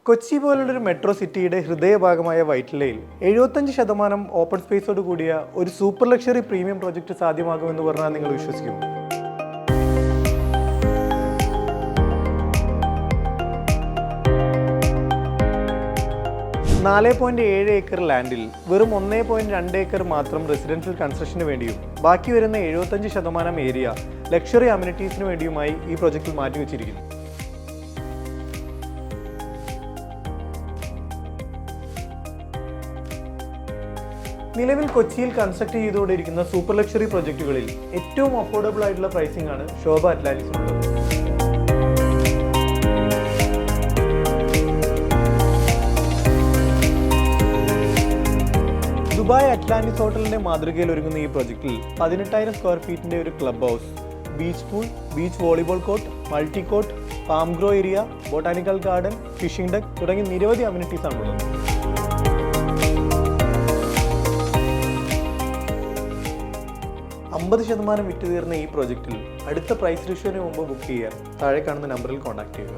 കൊച്ചി പോലുള്ളൊരു മെട്രോ സിറ്റിയുടെ ഹൃദയഭാഗമായ വൈറ്റ്ലയിൽ 75% ഓപ്പൺ സ്പേസോട് കൂടിയ ഒരു സൂപ്പർ ലക്ഷറി പ്രീമിയം പ്രോജക്റ്റ് സാധ്യമാകുമെന്ന് പറഞ്ഞാൽ നിങ്ങൾ വിശ്വസിക്കുമോ? 4.7 ഏക്കർ ലാൻഡിൽ വെറും 1.2 ഏക്കർ മാത്രം റെസിഡൻഷ്യൽ കൺസ്ട്രക്ഷന് വേണ്ടിയും ബാക്കി വരുന്ന 75% ഏരിയ ലക്ഷറി അമ്യൂണിറ്റീസിന് വേണ്ടിയുമായി ഈ പ്രോജക്റ്റിൽ മാറ്റിവെച്ചിരിക്കുന്നു. നിലവിൽ കൊച്ചിയിൽ കൺസ്ട്രക്ട് ചെയ്തുകൊണ്ടിരിക്കുന്ന സൂപ്പർ ലക്ഷറി പ്രൊജക്റ്റുകളിൽ ഏറ്റവും അഫോർഡബിൾ ആയിട്ടുള്ള പ്രൈസിംഗ് ആണ് ശോഭ അറ്റ്ലാന്റിസിനുള്ളത്. ദുബായ് അറ്റ്ലാന്റിസ് ഹോട്ടലിന്റെ മാതൃകയിൽ ഒരുങ്ങുന്ന ഈ പ്രൊജക്റ്റിൽ 18,000 സ്ക്വയർ ഫീറ്റിന്റെ ഒരു club house, beach pool, beach volleyball court, multi court, palm grove area, botanical garden, fishing deck തുടങ്ങി നിരവധി അമ്യൂണിറ്റീസ് ആണുള്ളത്. 50% വിറ്റ് തീർന്ന ഈ പ്രോജക്റ്റിൽ അടുത്ത പ്രൈസ് റിഷ്യൂവിന് മുമ്പ് ബുക്ക് ചെയ്യാൻ താഴെ കാണുന്ന നമ്പറിൽ കോൺടാക്ട് ചെയ്യുക.